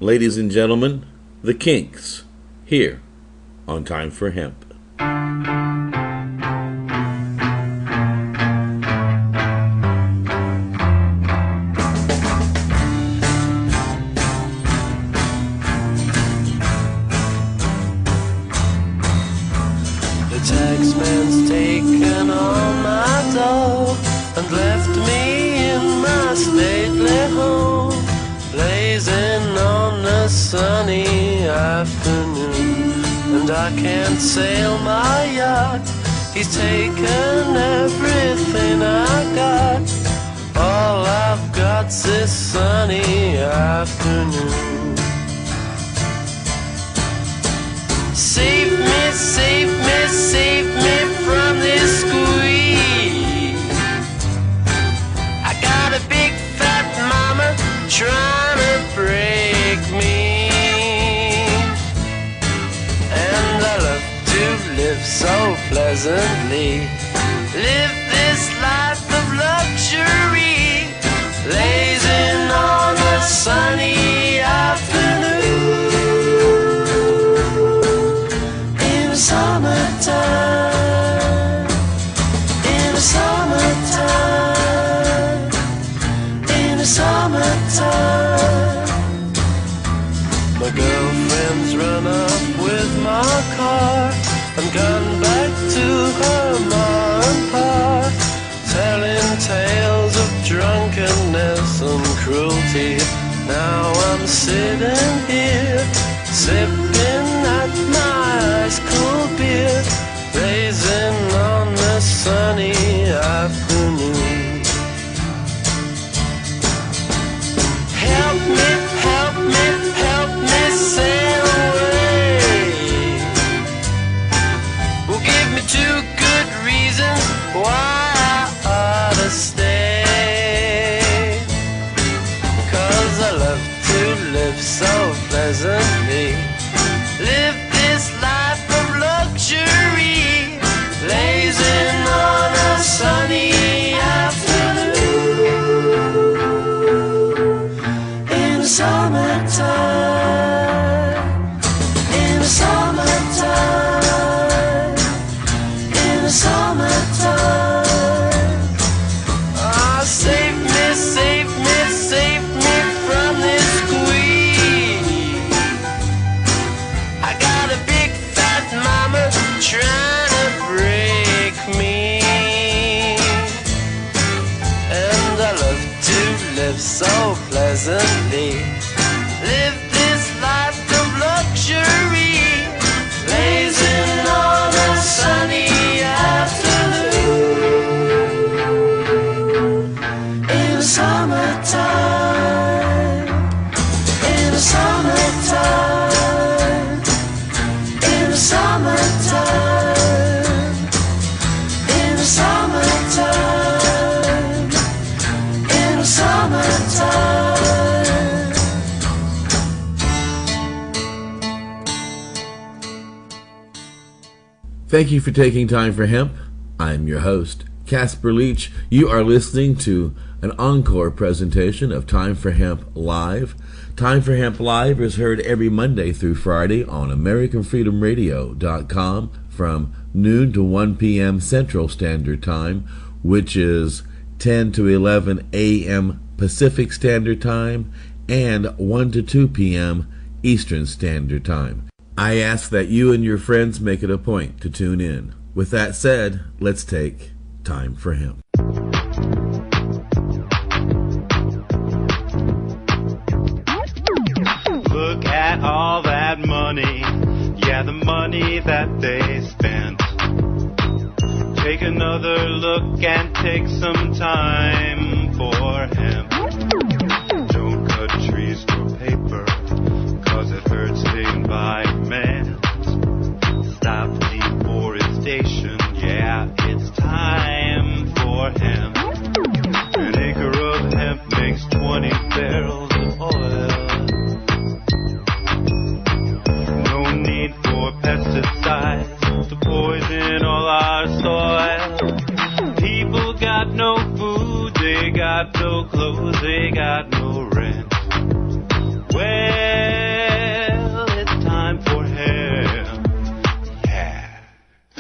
Ladies and gentlemen, the Kinks, here on Time for Hemp. The taxman's taken all my dough and left me in my stately home, blazing on a sunny afternoon. And I can't sail my yacht, he's taken everything I got. All I've got's this sunny afternoon. Save me, save me, save me from this squeeze. I got a big fat mama trying to break me, and I love to live so pleasantly, live this life of luxury, blazing on a sunny afternoon. In the summertime, in the summertime, in the summertime. My girlfriend's run off with my car and gone back to her ma and pa, telling tales of drunkenness and cruelty. Now I'm sitting here, sipping at my ice cold beer, blazing on a sunny afternoon. Help me, help me, help me sail away. Well, give me 2 good reasons why I ought to stay. 'Cause I love to live so pleasantly, live this life of luxury, blazing on a sunny afternoon. In the summertime, in the summertime, in the summertime. Ah, save me, save me, save me from this squeeze. I got a big fat mama trying to break me, and I love to live so pleasantly, live this life of luxury, blazing on a sunny afternoon. In the summertime, in the summertime, in the summertime, in the summertime, in the summertime. Thank you for taking Time for Hemp. I'm your host, Casper Leitch. You are listening to an encore presentation of Time for Hemp Live. Time for Hemp Live is heard every Monday through Friday on AmericanFreedomRadio.com from noon to 1 p.m. Central Standard Time, which is 10 to 11 a.m. Pacific Standard Time, and 1 to 2 p.m. Eastern Standard Time. I ask that you and your friends make it a point to tune in. With that said, let's take Time for Hemp. Look at all that money, yeah, the money that they spent. Take another look and take some time for hemp. Don't cut trees for paper, 'cause it hurts the environment. Stop deforestation, yeah, it's time for hemp. An acre of hemp makes 20 barrels of oil. No need for pesticides to poison all our soil. People got no food, they got no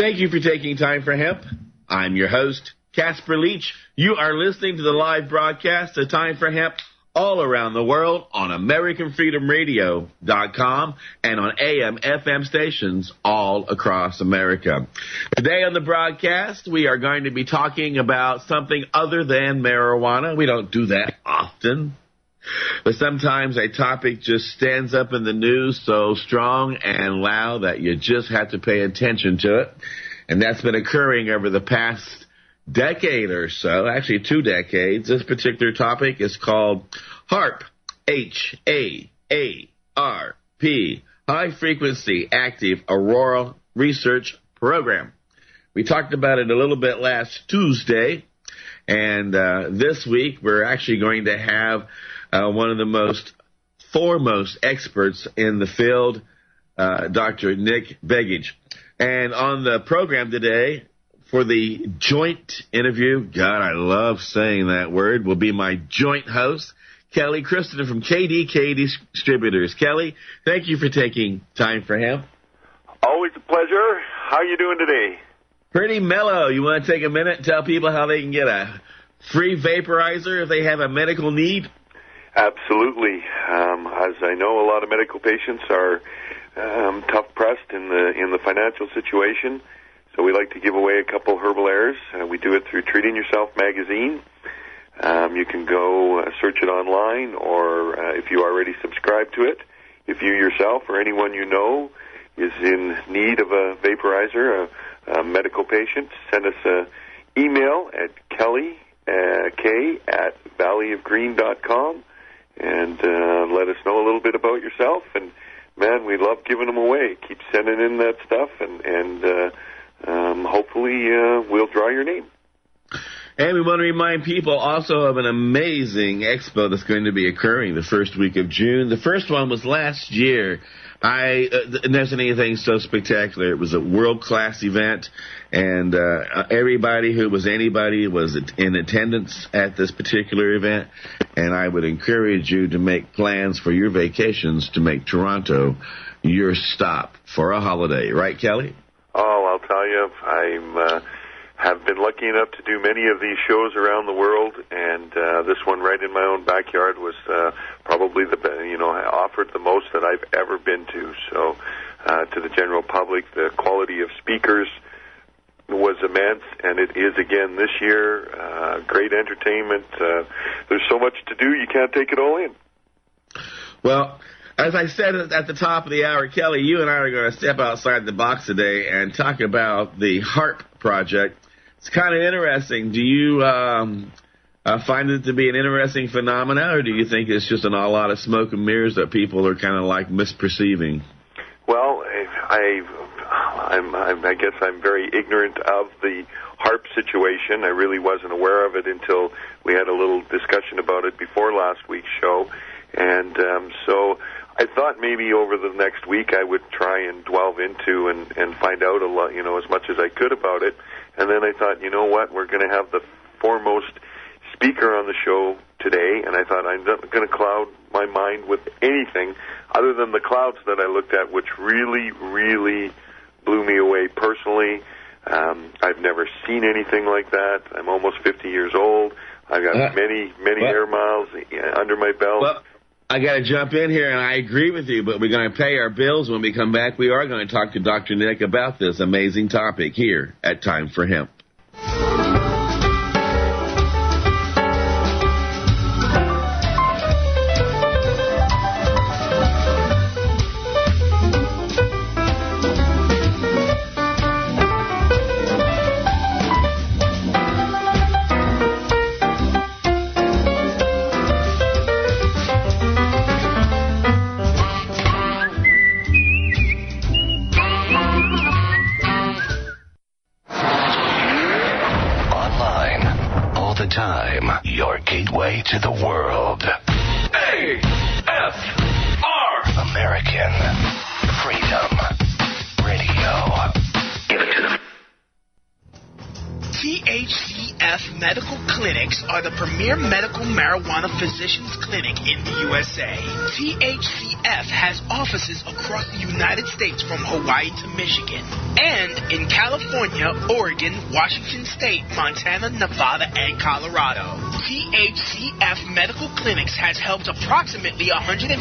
Thank you for taking time for Hemp. I'm your host, Casper Leitch. You are listening to the live broadcast of Time for Hemp all around the world on AmericanFreedomRadio.com and on AM/FM stations all across America. Today on the broadcast, we are going to be talking about something other than marijuana. We don't do that often, but sometimes a topic just stands up in the news so strong and loud that you just have to pay attention to it. And that's been occurring over the past decade or so, actually 2 decades. This particular topic is called HAARP, H-A-A-R-P, High Frequency Active Auroral Research Program. We talked about it a little bit last Tuesday, and this week we're actually going to have one of the foremost experts in the field, Dr. Nick Begich. And on the program today, for the joint interview, God, I love saying that word, will be my joint host, Kelly Kriston from KDK Distributors. Kelly, thank you for taking time for Hemp. Always a pleasure. How are you doing today? Pretty mellow. You want to take a minute and tell people how they can get a free vaporizer if they have a medical need? Absolutely. As I know, a lot of medical patients are tough pressed in the financial situation. So we like to give away a couple herbal airs. We do it through Treating Yourself magazine. You can go search it online, or if you already subscribe to it, if you yourself or anyone you know is in need of a vaporizer, a medical patient, send us an email at Kelly, K at valleyofgreen.com, and let us know a little bit about yourself. And man, we love giving them away. Keep sending in that stuff, and hopefully we'll draw your name. And we want to remind people also of an amazing expo that's going to be occurring the first week of June. The first one was last year. There's anything so spectacular. It was a world-class event, and everybody who was anybody was in attendance at this particular event. And I would encourage you to make plans for your vacations to make Toronto your stop for a holiday. Right, Kelly? Oh, I'll tell you, I have been lucky enough to do many of these shows around the world, and this one right in my own backyard was probably offered the most that I've ever been to. So to the general public, the quality of speakers was immense, and it is again this year. Great entertainment. There's so much to do, you can't take it all in. Well, as I said at the top of the hour, Kelly, you and I are going to step outside the box today and talk about the HAARP project. It's kind of interesting. Do you find it to be an interesting phenomena, or do you think it's just a lot of smoke and mirrors that people are kind of like misperceiving? Well, I guess I'm very ignorant of the HAARP situation. I really wasn't aware of it until we had a little discussion about it before last week's show. And so I thought maybe over the next week I would try and delve into and find out a lot, as much as I could about it. And then I thought, you know what, we're going to have the foremost speaker on the show today, and I thought I'm not going to cloud my mind with anything other than the clouds that I looked at, which really, really blew me away personally. I've never seen anything like that. I'm almost 50 years old. I've got many air miles under my belt. Well, I got to jump in here, and I agree with you, but we're going to pay our bills when we come back. We are going to talk to Dr. Nick about this amazing topic here at Time for Hemp. To the world. A-F-R American Freedom Radio. Give it to them. THC THCF Medical Clinics are the premier medical marijuana physicians clinic in the USA. THCF has offices across the United States from Hawaii to Michigan, and in California, Oregon, Washington State, Montana, Nevada, and Colorado. THCF Medical Clinics has helped approximately 150,000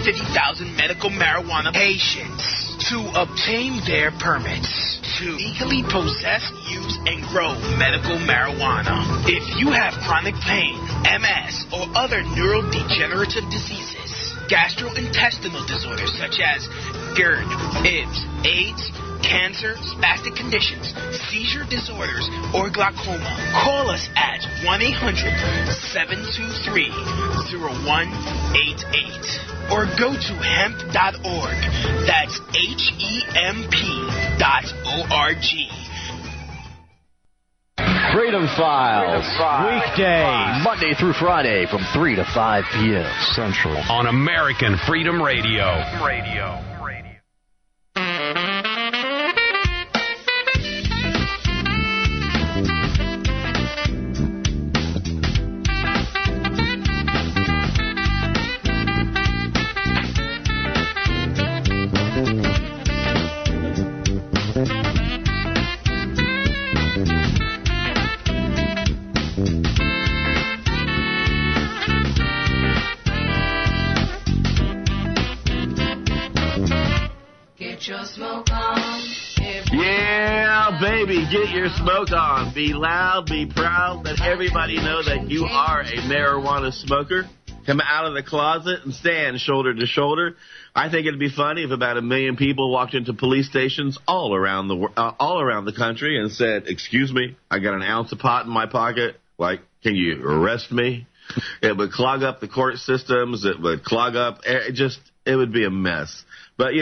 medical marijuana patients to obtain their permits to legally possess, use, and grow medical marijuana. If you have chronic pain, MS, or other neurodegenerative diseases, gastrointestinal disorders such as GERD, IBS, AIDS, cancer, spastic conditions, seizure disorders, or glaucoma, call us at 1-800-723-0188 or go to hemp.org. That's HEMP.org. Freedom Files. Weekdays, Monday through Friday from 3 to 5 p.m. Central on American Freedom Radio. Baby, get your smoke on. Be loud, be proud. Let everybody know that you are a marijuana smoker. Come out of the closet and stand shoulder to shoulder. I think it'd be funny if about 1 million people walked into police stations all around the country and said, "Excuse me, I got an ounce of pot in my pocket. Like, can you arrest me?" It would clog up the court systems. It would clog up. It would be a mess. But,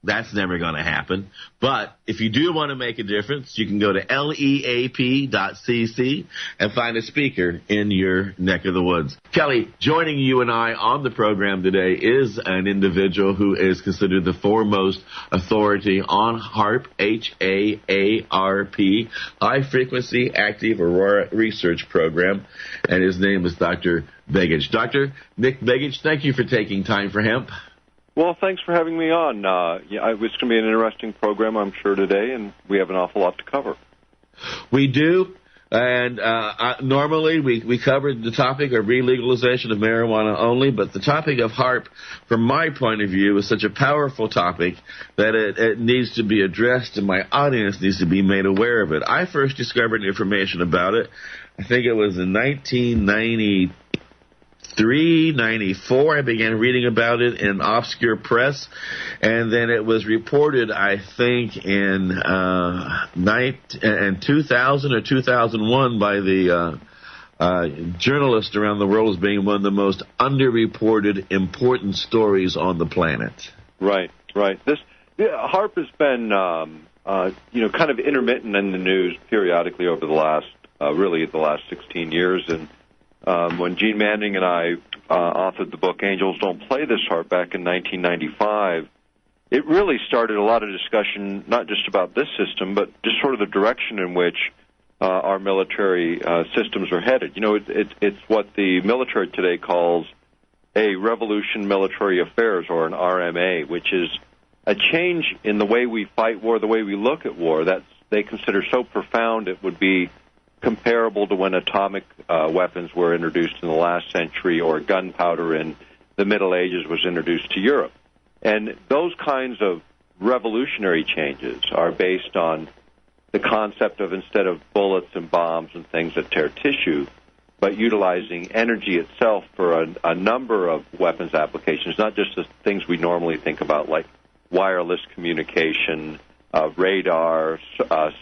that's never going to happen. But if you do want to make a difference, you can go to leap.cc and find a speaker in your neck of the woods. Kelly, joining you and I on the program today is an individual who is considered the foremost authority on HAARP, HAARP, High Frequency Active Aurora Research Program, and his name is Dr. Begich. Dr. Nick Begich, thank you for taking time for Hemp. Well, thanks for having me on. It's going to be an interesting program, I'm sure, today, and we have an awful lot to cover. We do, and normally we covered the topic of relegalization of marijuana only, but the topic of HAARP, from my point of view, is such a powerful topic that it needs to be addressed, and my audience needs to be made aware of it. I first discovered information about it, I think it was in 1993, 94, I began reading about it in obscure press, and then it was reported, I think, in 2000 or 2001 by the journalists around the world as being one of the most underreported important stories on the planet. Right. HAARP has been, kind of intermittent in the news periodically over the last 16 years, and when Gene Manning and I authored the book Angels Don't Play This HAARP back in 1995, it really started a lot of discussion, not just about this system, but just sort of the direction in which our military systems are headed. It's what the military today calls a revolution military affairs, or an RMA, which is a change in the way we fight war, the way we look at war, that they consider so profound it would be comparable to when atomic weapons were introduced in the last century, or gunpowder in the Middle Ages was introduced to Europe. And those kinds of revolutionary changes are based on the concept of, instead of bullets and bombs and things that tear tissue, but utilizing energy itself for a number of weapons applications, not just the things we normally think about, like wireless communication, radar,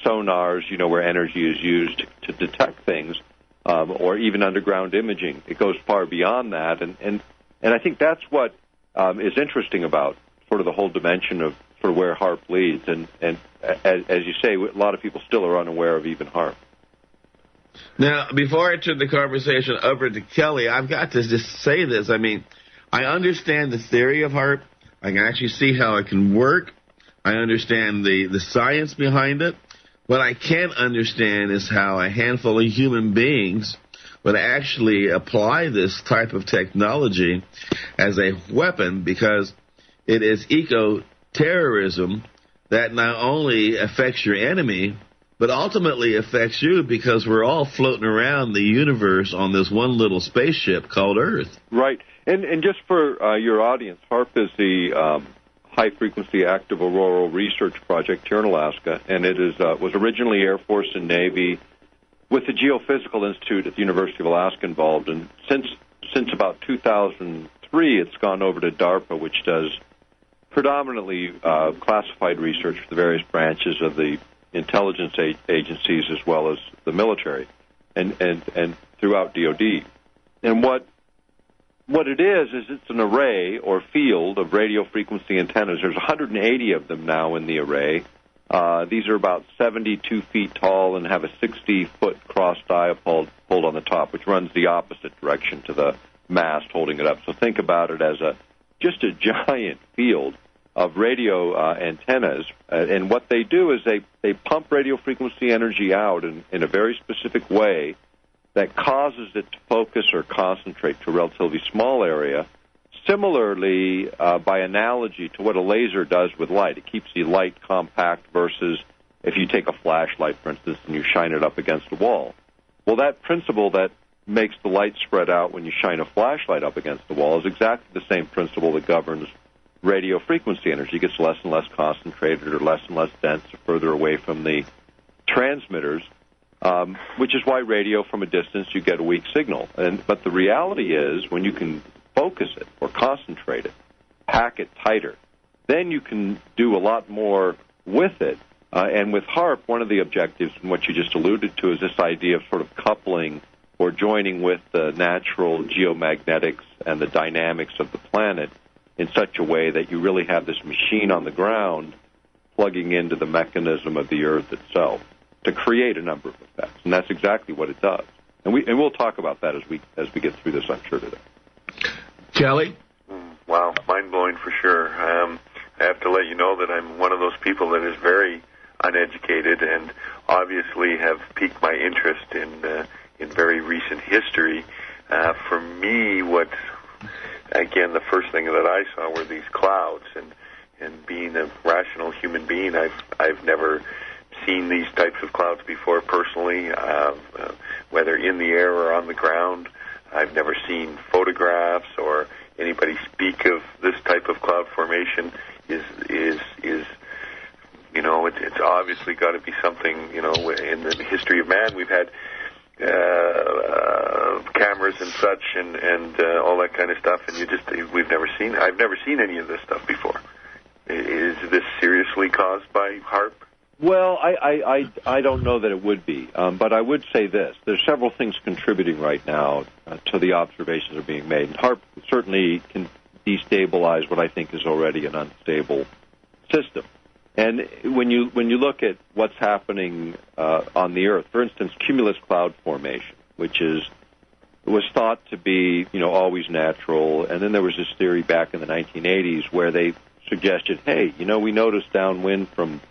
sonars, where energy is used to detect things, or even underground imaging. It goes far beyond that, and I think that's what is interesting about sort of the whole dimension of for where HAARP leads, and as you say, a lot of people still are unaware of even HAARP. Now, before I turn the conversation over to Kelly, I've got to just say this. I mean, I understand the theory of HAARP. I can actually see how it can work. I understand the science behind it. What I can't understand is how a handful of human beings would actually apply this type of technology as a weapon, because it is eco-terrorism that not only affects your enemy, but ultimately affects you, because we're all floating around the universe on this one little spaceship called Earth. Right. And just for your audience, HAARP is the high-frequency active auroral research project here in Alaska, and it is was originally Air Force and Navy with the Geophysical Institute at the University of Alaska involved. And since about 2003, it's gone over to DARPA, which does predominantly classified research for the various branches of the intelligence agencies as well as the military, and throughout DoD. And what it is it's an array or field of radio frequency antennas. There's 180 of them now in the array. These are about 72 feet tall and have a 60-foot cross dipole on the top, which runs the opposite direction to the mast holding it up. So think about it as just a giant field of radio antennas, and what they do is they pump radio frequency energy out in a very specific way that causes it to focus or concentrate to a relatively small area, similarly by analogy to what a laser does with light. It keeps the light compact versus if you take a flashlight, for instance, and you shine it up against a wall. Well, that principle that makes the light spread out when you shine a flashlight up against the wall is exactly the same principle that governs radio frequency energy. It gets less and less concentrated or less and less dense or further away from the transmitters, which is why radio from a distance you get a weak signal. But the reality is when you can focus it or concentrate it, pack it tighter, then you can do a lot more with it. And with HAARP, one of the objectives, and what you just alluded to, is this idea of sort of coupling or joining with the natural geomagnetics and the dynamics of the planet in such a way that you really have this machine on the ground plugging into the mechanism of the Earth itself to create a number of effects. And that's exactly what it does. And we'll talk about that as we get through this, I'm sure, today. Kelly? Wow, mind-blowing for sure. I have to let you know that I'm one of those people that is very uneducated and obviously have piqued my interest in very recent history. For me, again, the first thing that I saw were these clouds, and being a rational human being, I've never seen these types of clouds before personally, whether in the air or on the ground. I've never seen photographs or anybody speak of this type of cloud formation. It's obviously got to be something, in the history of man. We've had cameras and such and all that kind of stuff, and I've never seen any of this stuff before. Is this seriously caused by HAARP? Well, I don't know that it would be, but I would say this. There's several things contributing right now to the observations that are being made. And HAARP certainly can destabilize what I think is already an unstable system. And when you look at what's happening on the Earth, for instance, cumulus cloud formation, which was thought to be always natural, and then there was this theory back in the 1980s where they suggested, hey, we noticed downwind from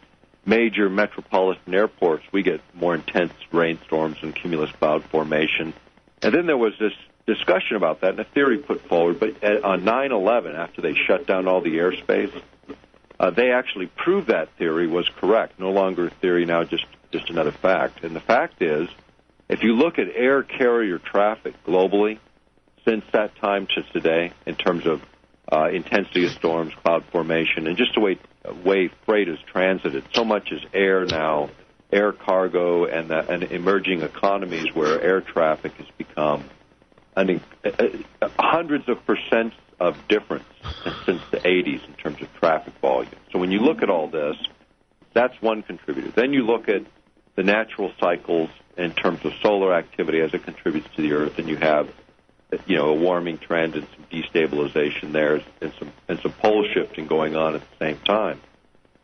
major metropolitan airports, we get more intense rainstorms and cumulus cloud formation. And then there was this discussion about that and a theory put forward. But on 9/11, after they shut down all the airspace, they actually proved that theory was correct. No longer a theory, now just another fact. And the fact is, if you look at air carrier traffic globally since that time to today, in terms of intensity of storms, cloud formation, and just the way freight is transited. So much is air now, air cargo, and emerging economies where air traffic has become hundreds of percent of difference since the 80s in terms of traffic volume. So when you look at all this, that's one contributor. Then you look at the natural cycles in terms of solar activity as it contributes to the Earth, and you have a warming trend and some destabilization there and some pole shifting going on at the same time.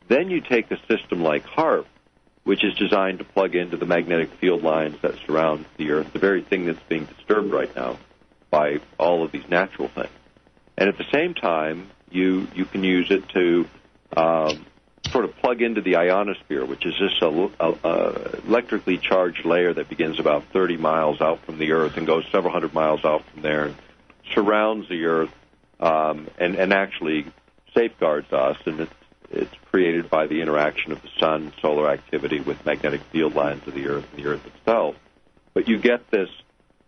Then you take a system like HAARP, which is designed to plug into the magnetic field lines that surround the Earth, the very thing that's being disturbed right now by all of these natural things. And at the same time, you can use it to sort of plug plug into the ionosphere, which is this electrically charged layer that begins about 30 miles out from the Earth and goes several hundred miles out from there, and surrounds the Earth and actually safeguards us, and it's created by the interaction of the sun, solar activity with magnetic field lines of the Earth and the Earth itself. But you get this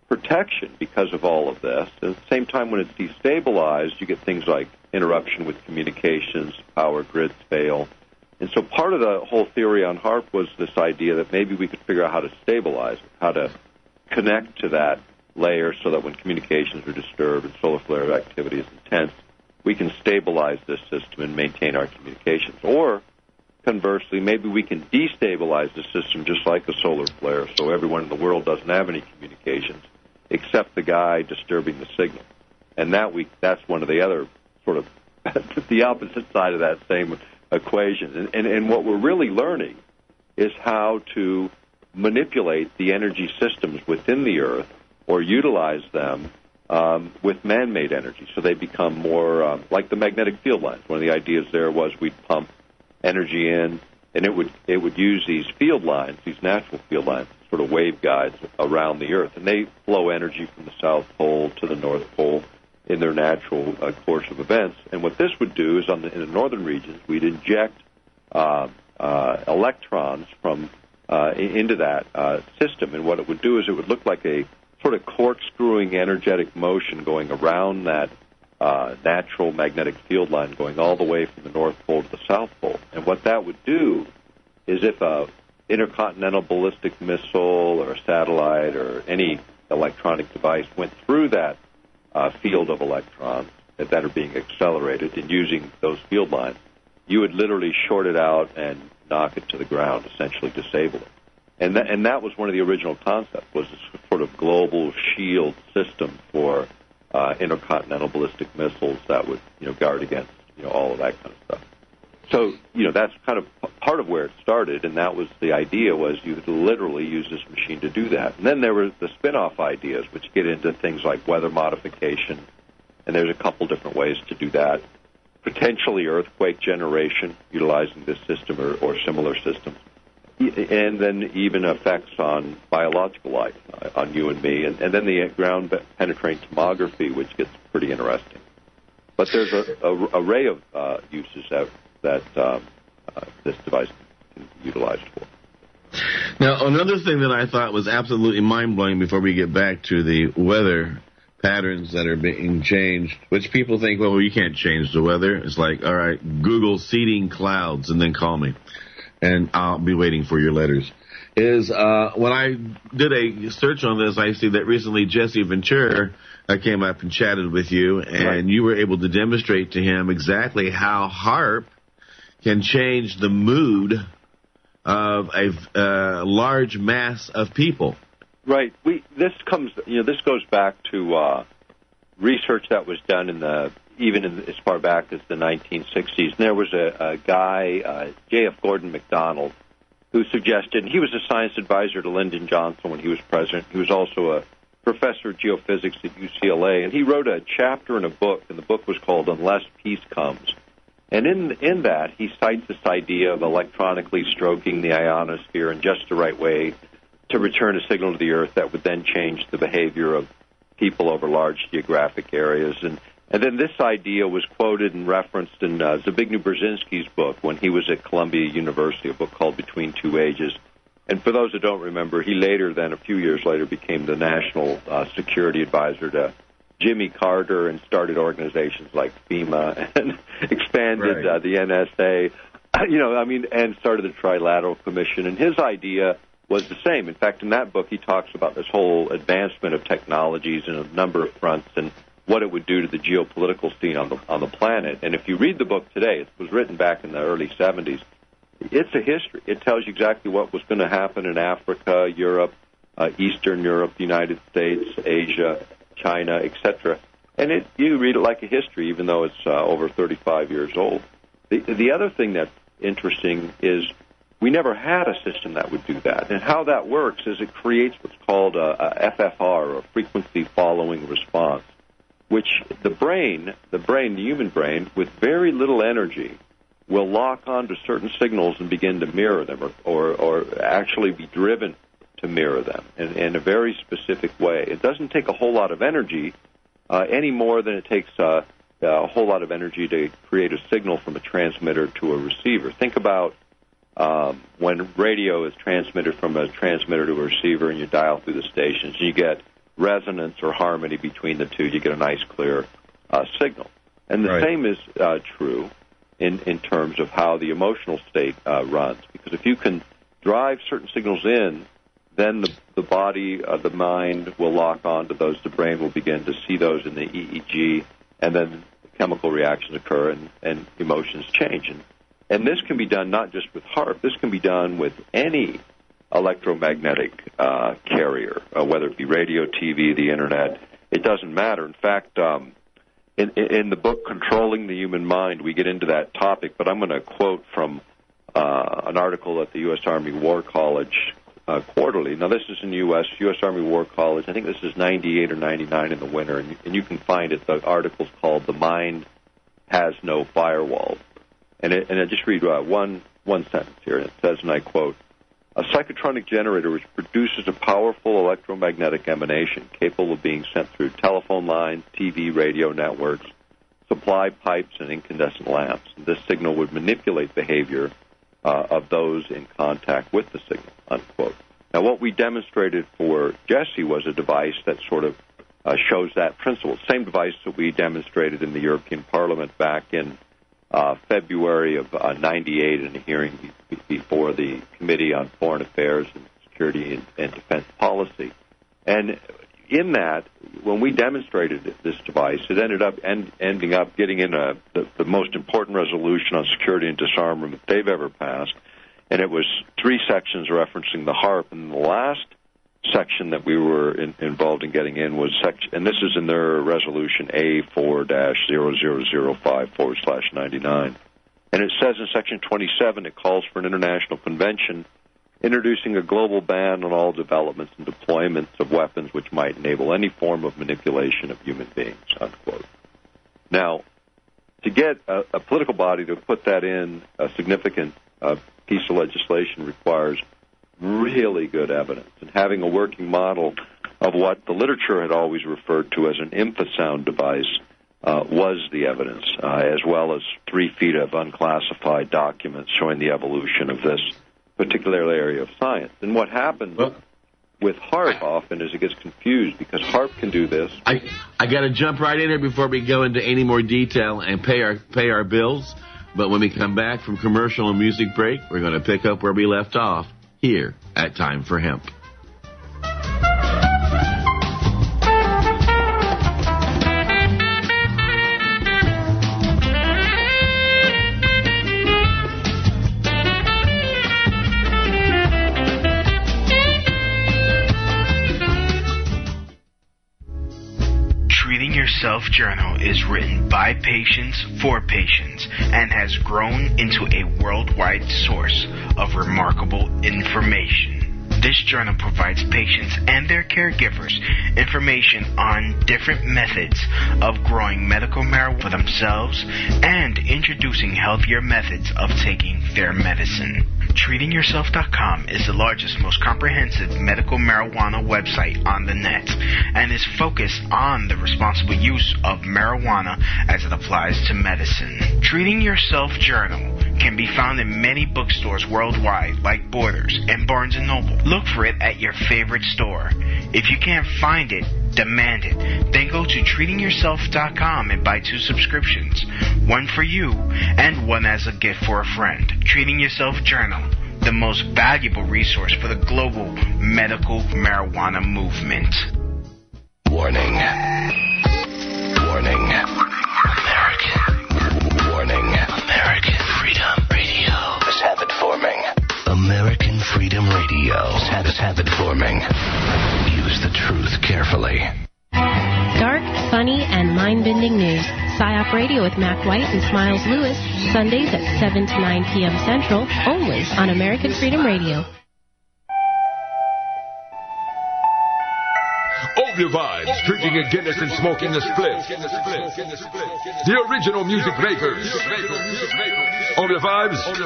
protection because of all of this. At the same time, when it's destabilized, you get things like interruption with communications, power grids fail. And so part of the whole theory on HAARP was this idea that maybe we could figure out how to stabilize it, how to connect to that layer so that when communications are disturbed and solar flare activity is intense, we can stabilize this system and maintain our communications. Or, conversely, maybe we can destabilize the system just like a solar flare so everyone in the world doesn't have any communications except the guy disturbing the signal. And that's one of the other sort of the opposite side of that same equation. And what we're really learning is how to manipulate the energy systems within the Earth or utilize them with man-made energy so they become more like the magnetic field lines. One of the ideas there was we'd pump energy in, and it would use these field lines, these natural field lines, sort of waveguides around the Earth, and they flow energy from the South Pole to the North Pole in their natural course of events. And what this would do is in the northern regions, we'd inject electrons from into that system, and what it would do is it would look like a sort of corkscrewing energetic motion going around that natural magnetic field line going all the way from the North Pole to the South Pole. And what that would do is if a intercontinental ballistic missile or a satellite or any electronic device went through that field of electrons that are being accelerated and using those field lines, you would literally short it out and knock it to the ground, essentially disable it. And that was one of the original concepts, was this sort of global shield system for intercontinental ballistic missiles that would, guard against, all of that kind of stuff. So, that's kind of part of where it started, and that was the idea, was you could literally use this machine to do that. And then there were the spin-off ideas, which get into things like weather modification, and there's a couple different ways to do that. Potentially earthquake generation, utilizing this system or similar systems. And then even effects on biological life, on you and me, and then the ground-penetrating tomography, which gets pretty interesting. But there's an array of uses that this device can be utilized for. Now, another thing that I thought was absolutely mind-blowing before we get back to the weather patterns that are being changed, which people think, well, you can't change the weather. It's like, all right, Google seeding clouds and then call me, and I'll be waiting for your letters. When I did a search on this, I see that recently Jesse Ventura came up and chatted with you, and right. You were able to demonstrate to him exactly how HAARP can change the mood of a large mass of people. Right. This goes back to research that was done as far back as the 1960s. And there was a guy, J.F. Gordon MacDonald, who suggested, and he was a science advisor to Lyndon Johnson when he was president. He was also a professor of geophysics at UCLA, and he wrote a chapter in a book, and the book was called Unless Peace Comes. And in that, he cites this idea of electronically stroking the ionosphere in just the right way to return a signal to the Earth that would then change the behavior of people over large geographic areas. And then this idea was quoted and referenced in Zbigniew Brzezinski's book when he was at Columbia University, a book called Between Two Ages. And for those that don't remember, he a few years later, became the national security advisor to Jimmy Carter and started organizations like FEMA and expanded the NSA, and started the Trilateral Commission. And his idea was the same. In fact, in that book, he talks about this whole advancement of technologies in a number of fronts and what it would do to the geopolitical scene on the planet. And if you read the book today, it was written back in the early 70s, it's a history. It tells you exactly what was going to happen in Africa, Europe, Eastern Europe, the United States, Asia, China, etc. And you read it like a history, even though it's over 35 years old. The other thing that's interesting is we never had a system that would do that. And how that works is it creates what's called a FFR, or frequency following response, which the human brain, with very little energy, will lock onto certain signals and begin to mirror them, or actually be driven to mirror them in a very specific way. It doesn't take a whole lot of energy any more than it takes a whole lot of energy to create a signal from a transmitter to a receiver. Think about when radio is transmitted from a transmitter to a receiver and you dial through the stations, you get resonance or harmony between the two. You get a nice, clear signal. And the same is true in terms of how the emotional state runs. Because if you can drive certain signals in, then the body, the mind will lock onto those. The brain will begin to see those in the EEG, and then chemical reactions occur and emotions change. And this can be done not just with HAARP. This can be done with any electromagnetic carrier, whether it be radio, TV, the Internet. It doesn't matter. In fact, in the book Controlling the Human Mind, we get into that topic, but I'm going to quote from an article at the U.S. Army War College Quarterly. Now, this is in U.S. Army War College. I think this is 98 or 99 in the winter, and you can find it. The article's called "The Mind Has No Firewall." And I just read one sentence here, and it says, and I quote, "A psychotronic generator which produces a powerful electromagnetic emanation capable of being sent through telephone lines, TV, radio networks, supply pipes, and incandescent lamps. And this signal would manipulate behavior of those in contact with the signal," unquote. Now, what we demonstrated for Jesse was a device that sort of shows that principle. Same device that we demonstrated in the European Parliament back in February of 98 in a hearing before the Committee on Foreign Affairs and Security and Defense Policy. And in that, when we demonstrated this device, it ended up ending up getting in the most important resolution on security and disarmament they've ever passed. And it was 3 sections referencing the HAARP. And the last section that we were involved in getting in was and this is in their resolution A4-0005/99. And it says in section 27, it calls for an international convention introducing a global ban on all developments and deployments of weapons which might enable any form of manipulation of human beings, unquote. Now, to get a political body to put that in a significant piece of legislation requires really good evidence. And having a working model of what the literature had always referred to as an infrasound device was the evidence, as well as 3 feet of unclassified documents showing the evolution of this particular area of science. And what happens with HAARP often is it gets confused because HAARP can do this. I got to jump right in here before we go into any more detail and pay our bills. But when we come back from commercial and music break, we're going to pick up where we left off here at Time for Hemp. Treating Yourself Journal is written by patients for patients and has grown into a worldwide source of remarkable information. This journal provides patients and their caregivers information on different methods of growing medical marijuana for themselves and introducing healthier methods of taking their medicine. TreatingYourself.com is the largest, most comprehensive medical marijuana website on the net and is focused on the responsible use of marijuana as it applies to medicine. Treating Yourself Journal can be found in many bookstores worldwide like Borders and Barnes & Noble. Look for it at your favorite store. If you can't find it, demand it. Then go to treatingyourself.com and buy 2 subscriptions, one for you and one as a gift for a friend. Treating Yourself Journal, the most valuable resource for the global medical marijuana movement. Warning. Warning. American. Warning. American Freedom Radio is habit forming. American Freedom Radio is habit forming. Use the truth carefully. Dark, funny, and mind-bending news. PSYOP Radio with Mac White and Smiles Lewis, Sundays at 7 to 9 p.m. Central, only on American Freedom Radio. Obeah Vybes, drinking a Guinness and smoking a spliff. The original music makers. Obeah Vybes. Obeah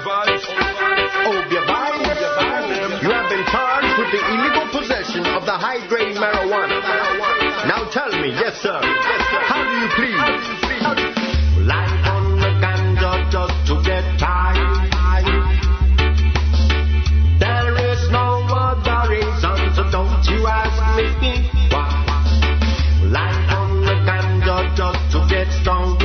Vybes. You have been charged with the illegal possession of the high-grade marijuana. Now tell me, yes sir, how do you plead? Life on the ganja just to get high. There is no other reason, so don't you ask me why. Life on the ganja just to get strong.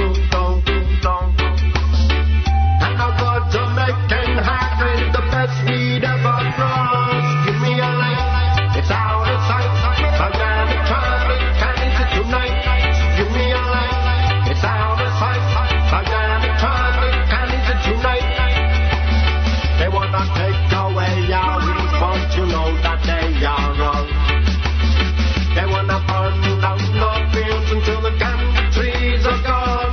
And I got to make and high the best weed ever grows. Give me a light, it's out of sight. Organic traffic, can't eat it tonight. Give me a light, it's out of sight. Organic traffic, can't eat it tonight. They wanna take away our weed, but you know that they are wrong. They wanna burn down the fields until the ganja trees are gone.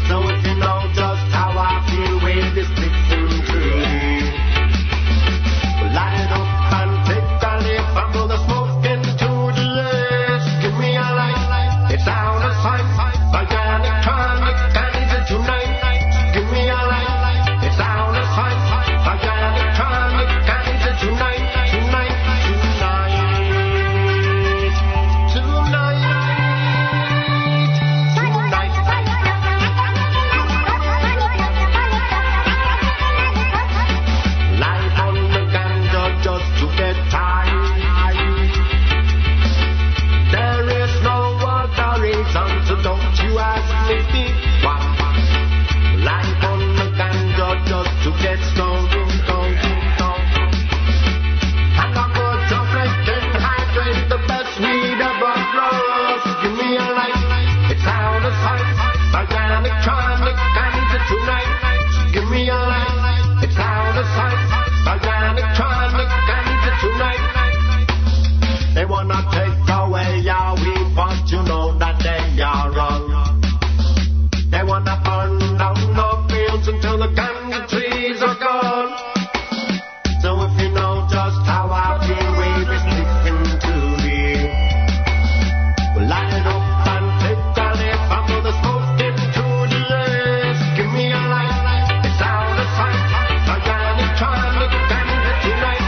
So if you know just how I feel with this fixing tree, light it up and take a leaf and blow the smoke into the air. Give me a light, it's out of sight. Organic traffic, can't eat it tonight. Give me a light, it's out of sight. Organic traffic, can't eat it tonight. Life on the ganja just to get high. There is no other reason, so don't you ask me why. Life on the ganja just to get strong. And I'm going to make and hydrate the best weed ever grows. Give me a light, it's out of sight. Organic traffic, can't eat it tonight. Give me a light, it's out of sight. Organic traffic, can't eat it tonight. They wanna take away our weed, but you know that they are wrong. They wanna burn down the fields until the ganja trees are gone. So if you know just how I feel, we be sticking to you. We'll light it up and take a leaf and blow the smoke into the air. Give me a light, it's out of sight. Organic traffic, can't eat it tonight.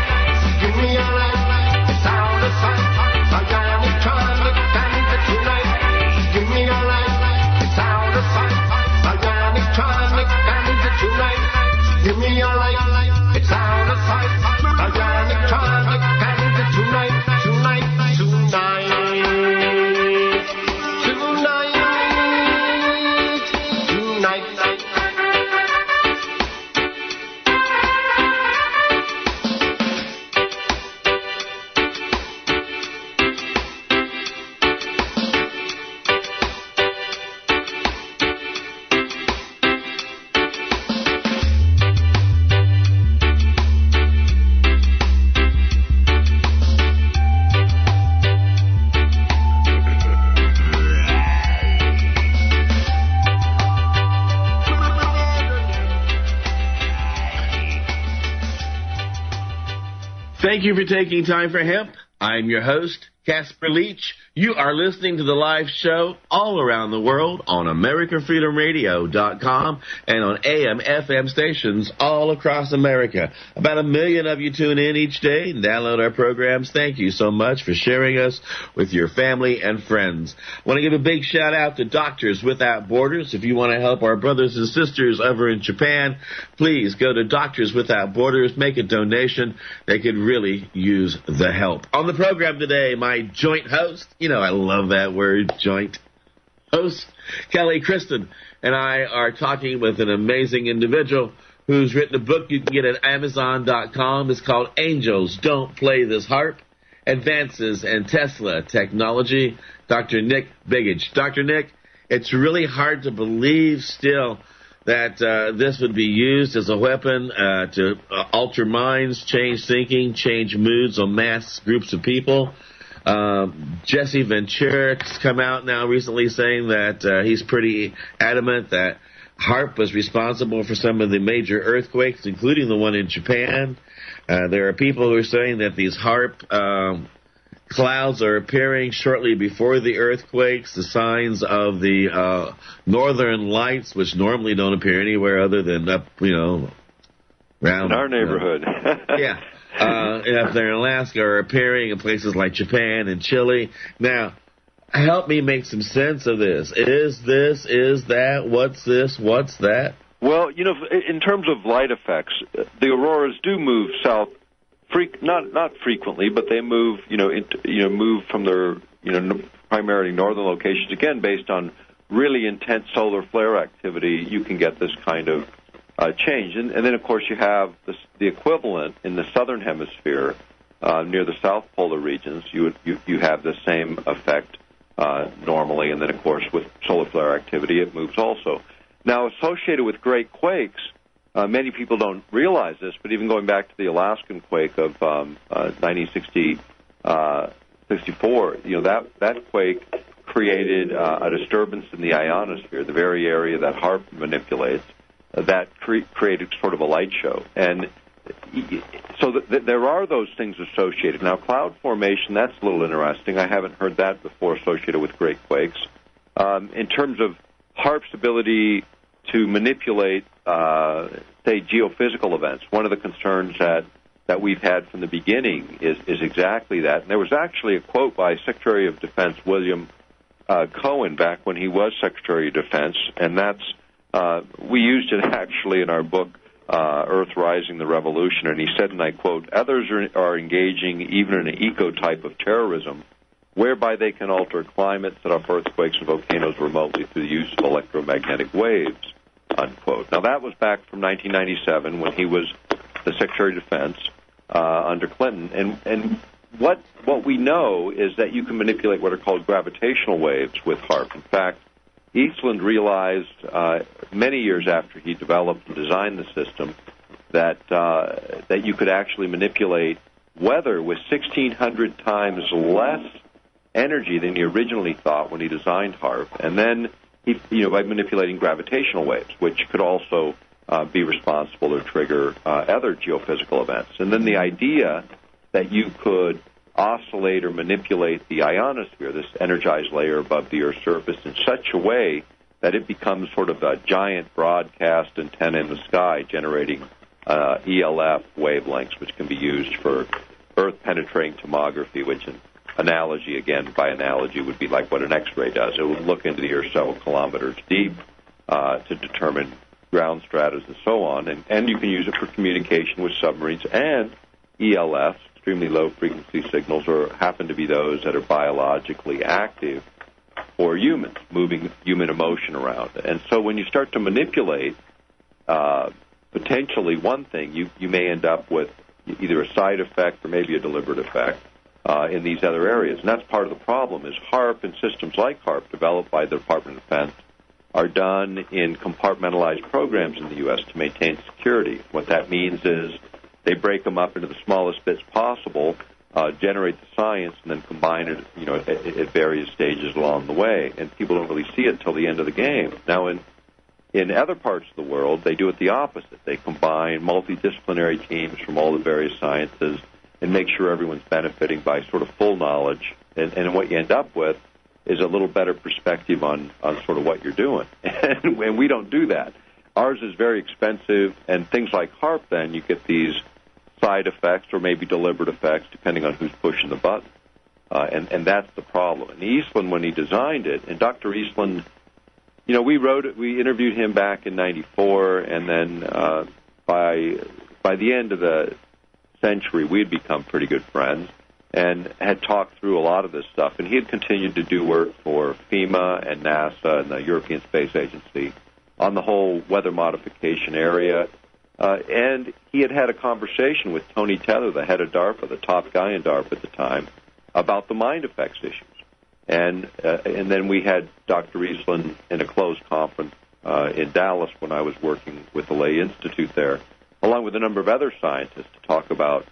Give me a light, it's out of sight. Organic traffic, can't eat it tonight. Give me a light, it's out of sight. Organic traffic, can't eat it tonight. Give me a light, it's out of sight. Organic traffic, can't eat it tonight. Thank you for taking time for Hemp. I'm your host, Casper Leitch. You are listening to the live show all around the world on AmericanFreedomRadio.com and on AM, FM stations all across America. About 1 million of you tune in each day and download our programs. Thank you so much for sharing us with your family and friends. I want to give a big shout out to Doctors Without Borders. If you want to help our brothers and sisters over in Japan, please go to Doctors Without Borders, make a donation. They could really use the help. On the program today, my joint host, you know I love that word, joint host, Kelly Kriston, and I are talking with an amazing individual who's written a book you can get at Amazon.com. It's called Angels Don't Play This HAARP, Advances in Tesla Technology, Dr. Nick Begich. Dr. Nick, it's really hard to believe still that this would be used as a weapon to alter minds, change thinking, change moods on mass groups of people. Jesse Ventura's come out now recently saying that he's pretty adamant that HAARP was responsible for some of the major earthquakes, including the one in Japan. There are people who are saying that these HAARP clouds are appearing shortly before the earthquakes, the signs of the northern lights, which normally don't appear anywhere other than up, around in our neighborhood. Yeah. Up there in Alaska, are appearing in places like Japan and Chile. Now, help me make some sense of this. Is that, what's this, what's that? Well, in terms of light effects, the auroras do move south, not frequently, but they move, move from their, primarily northern locations. Again, based on really intense solar flare activity, you can get this kind of change. And then, of course, you have the equivalent in the southern hemisphere, near the south polar regions. You have the same effect normally, and then, of course, with solar flare activity, it moves also. Now, associated with great quakes, many people don't realize this, but even going back to the Alaskan quake of 1964, that quake created a disturbance in the ionosphere, the very area that HAARP manipulates, that created sort of a light show. And so there are those things associated. Now, cloud formation, that's a little interesting. I haven't heard that before associated with great quakes. In terms of HAARP's ability to manipulate, say, geophysical events, one of the concerns that we've had from the beginning is exactly that. And there was actually a quote by Secretary of Defense William Cohen back when he was Secretary of Defense, and that's we used it actually in our book, Earth Rising, the Revolution, and he said, and I quote, "Others are engaging even in an eco-type of terrorism, whereby they can alter climate, set off earthquakes and volcanoes remotely through the use of electromagnetic waves," unquote. Now, that was back from 1997 when he was the Secretary of Defense under Clinton. And what we know is that you can manipulate what are called gravitational waves with HAARP. In fact, Eastland realized many years after he developed and designed the system that you could actually manipulate weather with 1,600 times less energy than he originally thought when he designed HAARP, and then by manipulating gravitational waves, which could also be responsible or trigger other geophysical events. And then the idea that you could oscillate or manipulate the ionosphere, this energized layer above the Earth's surface, in such a way that it becomes sort of a giant broadcast antenna in the sky, generating ELF wavelengths, which can be used for Earth-penetrating tomography, which by analogy, would be like what an X-ray does. It would look into the Earth several kilometers deep to determine ground stratas and so on. And you can use it for communication with submarines and ELF, extremely low-frequency signals, or happen to be those that are biologically active for humans, moving human emotion around. And so when you start to manipulate potentially one thing, you may end up with either a side effect or maybe a deliberate effect in these other areas. And that's part of the problem, is HAARP and systems like HAARP developed by the Department of Defense are done in compartmentalized programs in the U.S. to maintain security. What that means is they break them up into the smallest bits possible, generate the science, and then combine it, at various stages along the way. And people don't really see it until the end of the game. Now, in other parts of the world, they do it the opposite. They combine multidisciplinary teams from all the various sciences and make sure everyone's benefiting by sort of full knowledge. And what you end up with is a little better perspective on sort of what you're doing. And we don't do that. Ours is very expensive, and things like HAARP, then, you get these side effects or maybe deliberate effects, depending on who's pushing the button. And that's the problem. And Eastland, when he designed it, and Dr. Eastland, we interviewed him back in '94, and then by the end of the century, we had become pretty good friends and had talked through a lot of this stuff. And he had continued to do work for FEMA and NASA and the European Space Agency on the whole weather modification area. And he had a conversation with Tony Tether, the head of DARPA, the top guy in DARPA at the time, about the mind effects issues. And then we had Dr. Eastland in a closed conference in Dallas when I was working with the Lay Institute there, along with a number of other scientists, to talk about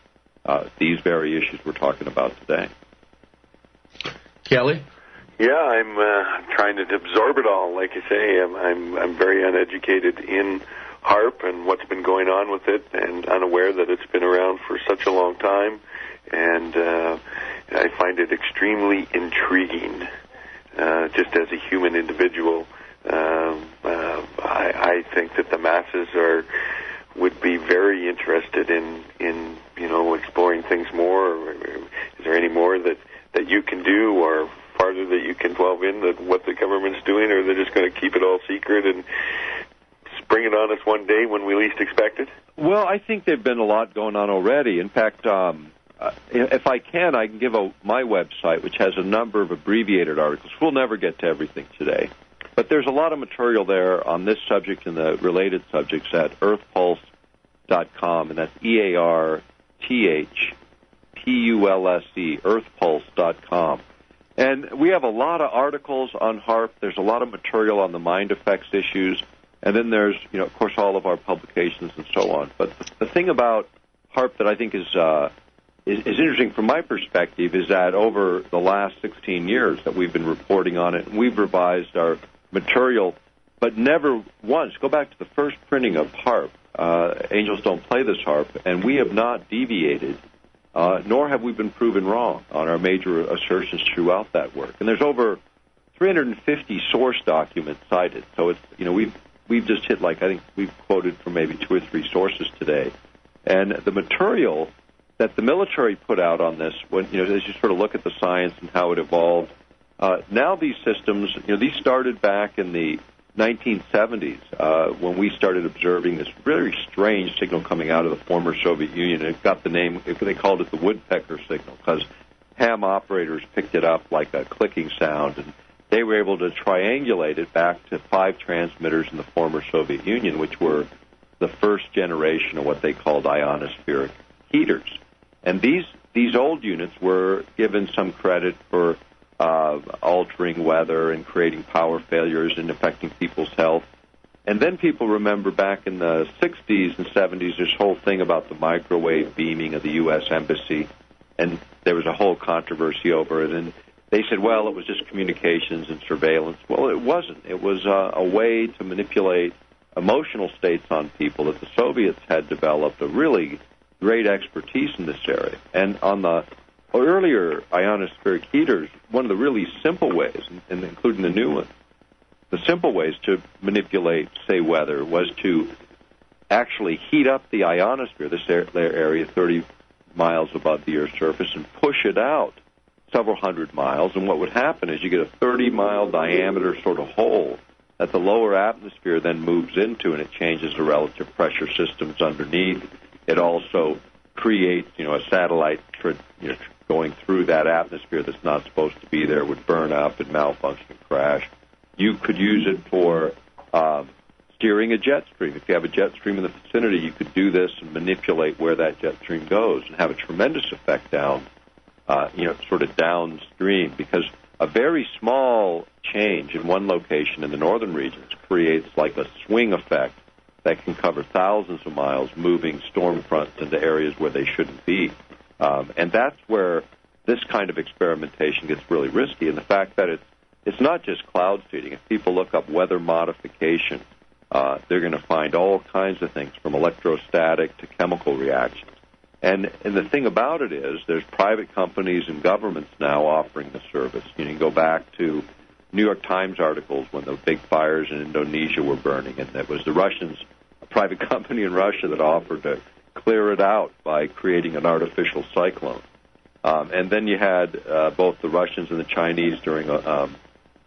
these very issues we're talking about today. Kelly? Yeah, I'm trying to absorb it all. Like I say, I'm very uneducated in HAARP and what's been going on with it, and unaware that it's been around for such a long time. And I find it extremely intriguing, just as a human individual. I think that the masses would be very interested in exploring things more. Is there any more that you can do, or farther that you can delve in that what the government's doing, or they're just going to keep it all secret and spring it on us one day when we least expect it? Well, I think there's been a lot going on already. In fact, if I can give my website, which has a number of abbreviated articles. We'll never get to everything today. But there's a lot of material there on this subject and the related subjects at earthpulse.com, and that's EARTHPULSE, earthpulse.com. And we have a lot of articles on HAARP. There's a lot of material on the mind effects issues. And then there's, of course, all of our publications and so on. But the thing about HAARP that I think is interesting from my perspective is that over the last 16 years that we've been reporting on it, and we've revised our material, but never once, go back to the first printing of HAARP, Angels Don't Play This HAARP, and we have not deviated, nor have we been proven wrong on our major assertions throughout that work. And there's over 350 source documents cited. So it's, we've just hit, I think we've quoted from maybe 2 or 3 sources today. And the material that the military put out on this, when as you sort of look at the science and how it evolved, now these systems, these started back in the 1970s when we started observing this very strange signal coming out of the former Soviet Union. It got the name, they called it the woodpecker signal, because ham operators picked it up like a clicking sound, and they were able to triangulate it back to 5 transmitters in the former Soviet Union, which were the first generation of what they called ionospheric heaters. And these old units were given some credit for altering weather and creating power failures and affecting people's health. And then people remember back in the 60s and 70s this whole thing about the microwave beaming of the U.S. Embassy, and there was a whole controversy over it. And they said, well, it was just communications and surveillance. Well, it wasn't. It was a way to manipulate emotional states on people that the Soviets had developed a really great expertise in this area. And on the earlier ionospheric heaters, one of the really simple ways, and including the new one, the simple ways to manipulate, say, weather was to actually heat up the ionosphere, this area 30 miles above the Earth's surface, and push it out several hundred miles. And what would happen is you get a 30-mile diameter sort of hole that the lower atmosphere then moves into, and it changes the relative pressure systems underneath. It also creates, a satellite going through that atmosphere that's not supposed to be there, would burn up and malfunction and crash. You could use it for steering a jet stream. If you have a jet stream in the vicinity, you could do this and manipulate where that jet stream goes and have a tremendous effect down, sort of downstream, because a very small change in one location in the northern regions creates like a swing effect that can cover thousands of miles, moving storm fronts into areas where they shouldn't be. And that's where this kind of experimentation gets really risky. And the fact that it's not just cloud seeding. If people look up weather modification, they're going to find all kinds of things, from electrostatic to chemical reactions. And the thing about it is there's private companies and governments now offering the service. You can go back to New York Times articles when the big fires in Indonesia were burning, and it was the Russians, a private company in Russia, that offered to clear it out by creating an artificial cyclone. And then you had both the Russians and the Chinese during a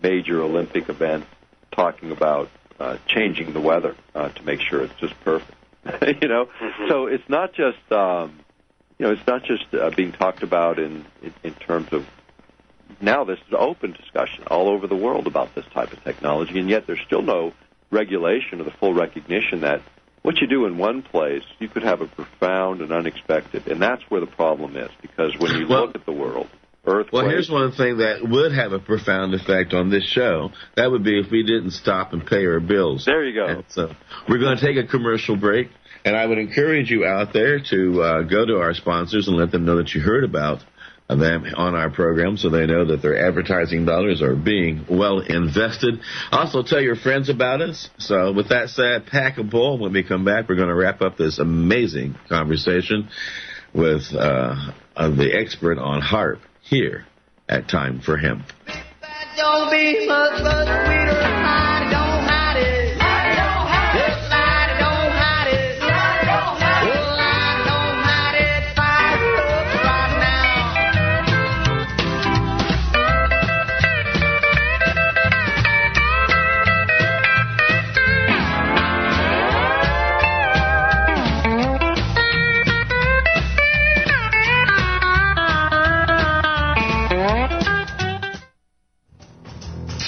major Olympic event talking about changing the weather to make sure it's just perfect. So it's not just being talked about in terms of, now this is open discussion all over the world about this type of technology, and yet there's still no regulation or the full recognition that what you do in one place, you could have a profound and unexpected, and that's where the problem is, because when you look at the world, earthquakes... Well, here's one thing that would have a profound effect on this show. That would be if we didn't stop and pay our bills. There you go. And so we're going to take a commercial break, and I would encourage you out there to go to our sponsors and let them know that you heard about them on our program so they know that their advertising dollars are being well invested. Also, tell your friends about us. So with that said, pack a bowl. When we come back, we're going to wrap up this amazing conversation with the expert on HAARP here at Time for Hemp. Don't be much, but sweeter. I don't hide it. I don't hide it. This light, don't hide it. I don't hide it. Well, I don't hide it. Fire up right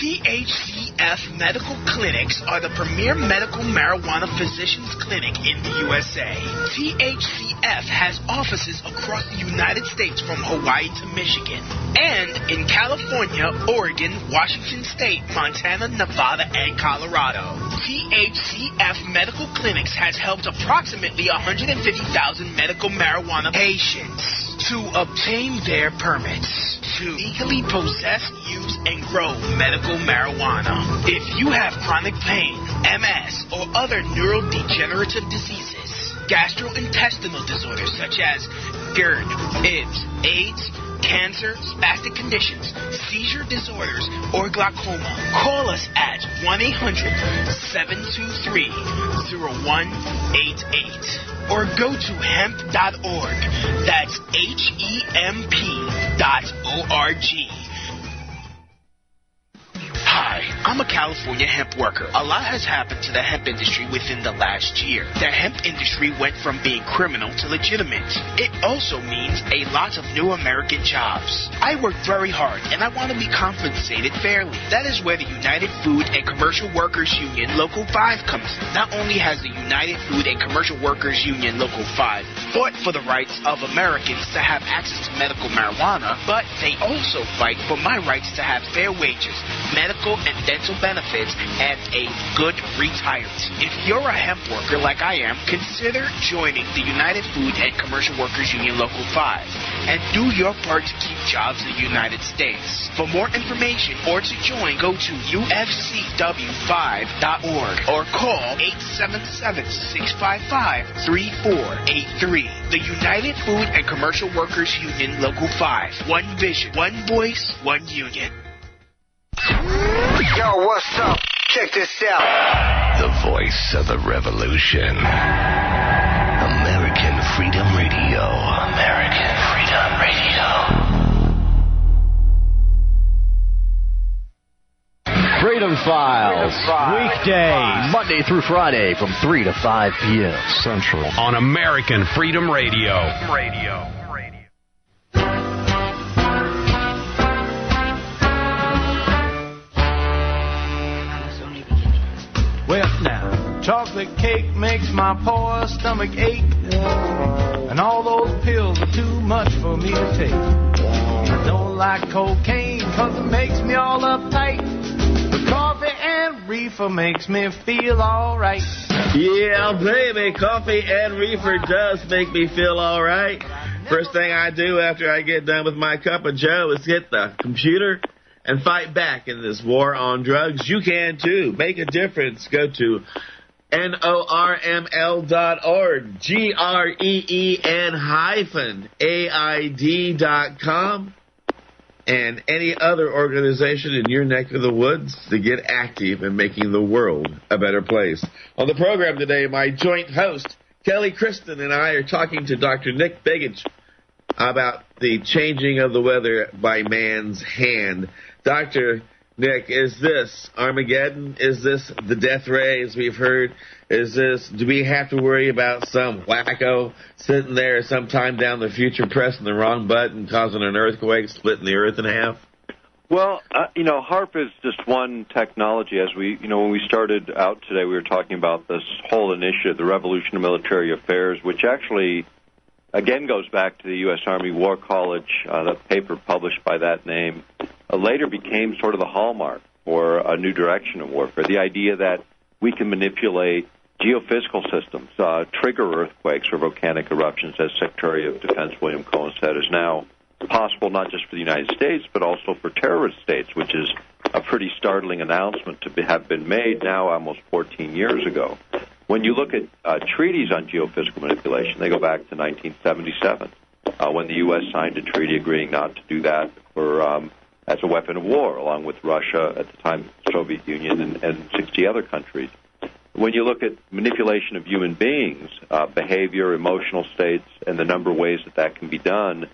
THCF Medical Clinics are the premier medical marijuana physicians clinic in the USA. THCF has offices across the United States from Hawaii to Michigan, and in California, Oregon, Washington State, Montana, Nevada, and Colorado. THCF Medical Clinics has helped approximately 150,000 medical marijuana patients to obtain their permits to legally possess, use, and grow medical marijuana. If you have chronic pain, MS, or other neurodegenerative diseases, gastrointestinal disorders such as GERD, IBS, AIDS, cancer, spastic conditions, seizure disorders, or glaucoma, call us at 1-800-723-0188 or go to hemp.org. That's HEMP.org. Hi, I'm a California hemp worker. A lot has happened to the hemp industry within the last year. The hemp industry went from being criminal to legitimate. It also means a lot of new American jobs. I work very hard, and I want to be compensated fairly. That is where the United Food and Commercial Workers Union Local 5 comes in. Not only has the United Food and Commercial Workers Union Local 5 fought for the rights of Americans to have access to medical marijuana, but they also fight for my rights to have fair wages, medical and dental benefits, and a good retirement. If you're a hemp worker like I am, consider joining the United Food and Commercial Workers Union Local 5 and do your part to keep jobs in the United States. For more information or to join, go to ufcw5.org or call 877-655-3483. The United Food and Commercial Workers Union Local 5. One vision, one voice, one union. Yo, what's up? Check this out. The voice of the revolution. American Freedom Radio. American Freedom Radio. Freedom Files. Weekdays, Monday through Friday from 3 to 5 p.m. Central. On American Freedom Radio. Well, now, chocolate cake makes my poor stomach ache, and all those pills are too much for me to take. I don't like cocaine because it makes me all uptight, but coffee and reefer makes me feel all right. Yeah, baby, coffee and reefer does make me feel all right. First thing I do after I get done with my cup of joe is hit the computer and fight back in this war on drugs. You can, too. Make a difference. Go to NORML.org, GREEN-AID.com, and any other organization in your neck of the woods to get active in making the world a better place. On the program today, my joint host, Kelly Kriston, and I are talking to Dr. Nick Begich about the changing of the weather by man's hand. Dr. Nick, is this Armageddon? Is this the death ray, as we've heard? Do we have to worry about some wacko sitting there sometime down the future pressing the wrong button, causing an earthquake, splitting the earth in half? Well, HAARP is just one technology. As when we started out today, we were talking about this whole initiative, the Revolution of Military Affairs, which actually, again, goes back to the U.S. Army War College, the paper published by that name, later became sort of the hallmark for a new direction in warfare. The idea that we can manipulate geophysical systems, trigger earthquakes or volcanic eruptions, as Secretary of Defense William Cohen said, is now possible not just for the United States, but also for terrorist states, which is a pretty startling announcement to have been made now almost 14 years ago. When you look at treaties on geophysical manipulation, they go back to 1977, when the U.S. signed a treaty agreeing not to do that as a weapon of war, along with Russia, at the time the Soviet Union, and 60 other countries. When you look at manipulation of human beings, behavior, emotional states, and the number of ways that can be done,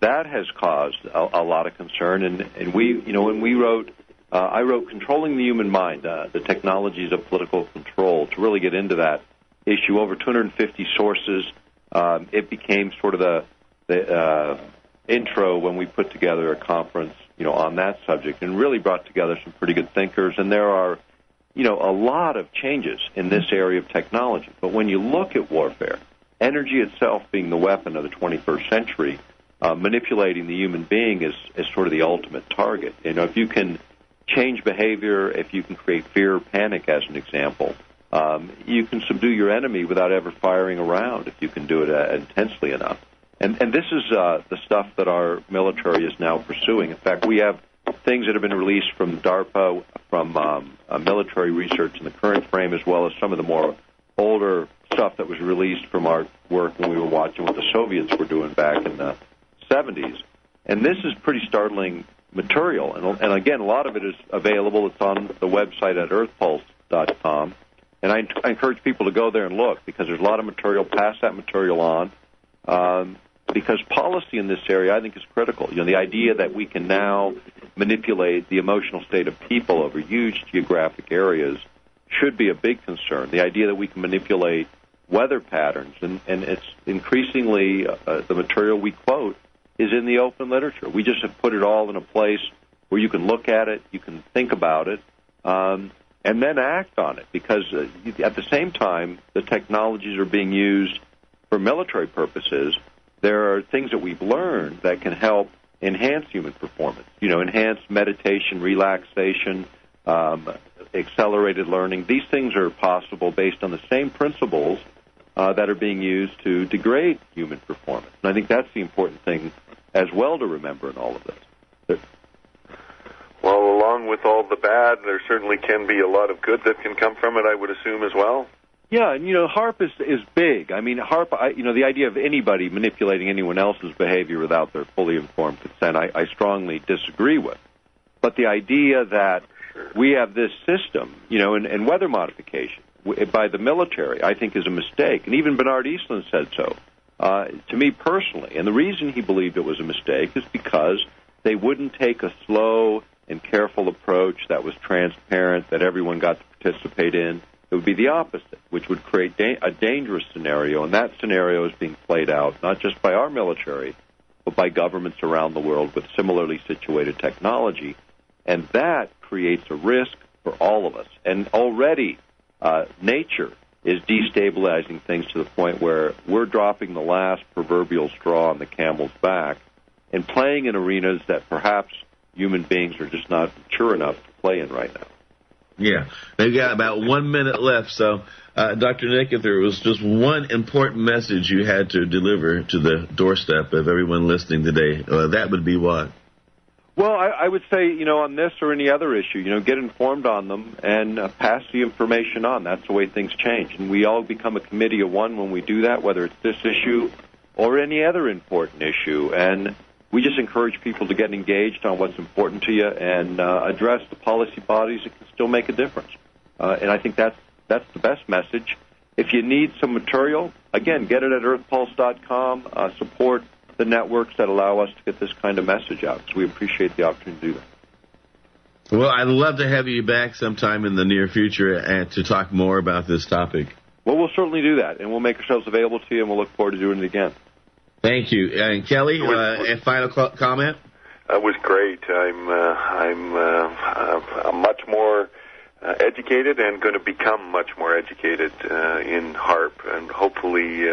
that has caused a lot of concern. And we, when we wrote, I wrote Controlling the Human Mind, the Technologies of Political Control, to really get into that issue. Over 250 sources. It became sort of the intro when we put together a conference, on that subject, and really brought together some pretty good thinkers. And there are, a lot of changes in this area of technology. But when you look at warfare, energy itself being the weapon of the 21st century, manipulating the human being is sort of the ultimate target. If you can change behavior, if you can create fear, panic, as an example, you can subdue your enemy without ever firing a round if you can do it intensely enough. And this is the stuff that our military is now pursuing. In fact, we have things that have been released from DARPA, from military research in the current frame, as well as some of the more older stuff that was released from our work when we were watching what the Soviets were doing back in the 70s. And this is pretty startling material. And again, a lot of it is available. It's on the website at earthpulse.com. And I encourage people to go there and look, because there's a lot of material. Pass that material on. Because policy in this area, I think, is critical. The idea that we can now manipulate the emotional state of people over huge geographic areas should be a big concern. The idea that we can manipulate weather patterns, and it's increasingly the material we quote is in the open literature. We just have put it all in a place where you can look at it, you can think about it, and then act on it. Because at the same time, the technologies are being used for military purposes. There are things that we've learned that can help enhance human performance. Enhance meditation, relaxation, accelerated learning. These things are possible based on the same principles that are being used to degrade human performance. And I think that's the important thing as well to remember in all of this. Well, along with all the bad, there certainly can be a lot of good that can come from it, I would assume, as well. Yeah, and, HAARP is big. I mean, HAARP, the idea of anybody manipulating anyone else's behavior without their fully informed consent, I strongly disagree with. But the idea that we have this system, and weather modification by the military, I think is a mistake. And even Bernard Eastland said so, to me personally. And the reason he believed it was a mistake is because they wouldn't take a slow and careful approach that was transparent, that everyone got to participate in. It would be the opposite, which would create a dangerous scenario, and that scenario is being played out not just by our military, but by governments around the world with similarly situated technology, and that creates a risk for all of us. And already nature is destabilizing things to the point where we're dropping the last proverbial straw on the camel's back and playing in arenas that perhaps human beings are just not mature enough to play in right now. Yeah, they've got about 1 minute left. So, Dr. Nick, if there was just one important message you had to deliver to the doorstep of everyone listening today, that would be what? Well, I would say, on this or any other issue, get informed on them and pass the information on. That's the way things change. And we all become a committee of one when we do that, whether it's this issue or any other important issue. And we just encourage people to get engaged on what's important to you and address the policy bodies that can still make a difference. And I think that's the best message. If you need some material, again, get it at earthpulse.com. Support the networks that allow us to get this kind of message out. So we appreciate the opportunity to do that. Well, I'd love to have you back sometime in the near future and to talk more about this topic. Well, we'll certainly do that, and we'll make ourselves available to you, and we'll look forward to doing it again. Thank you. And Kelly, a final comment? That was great. I'm much more educated and going to become much more educated in HAARP, and hopefully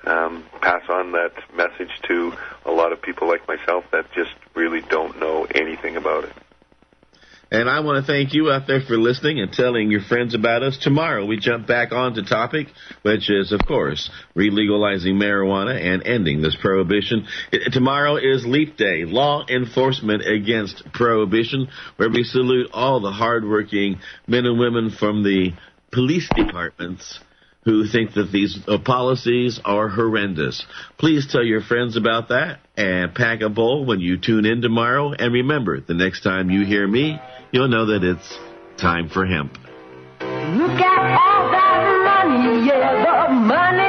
pass on that message to a lot of people like myself that just really don't know anything about it. And I want to thank you out there for listening and telling your friends about us. Tomorrow we jump back on to topic, which is, of course, relegalizing marijuana and ending this prohibition. Tomorrow is Leap Day, Law Enforcement Against Prohibition, where we salute all the hardworking men and women from the police departments who think that these policies are horrendous. Please tell your friends about that and pack a bowl when you tune in tomorrow. And remember, the next time you hear me, you'll know that it's time for hemp. Look at all that money, yeah, the money.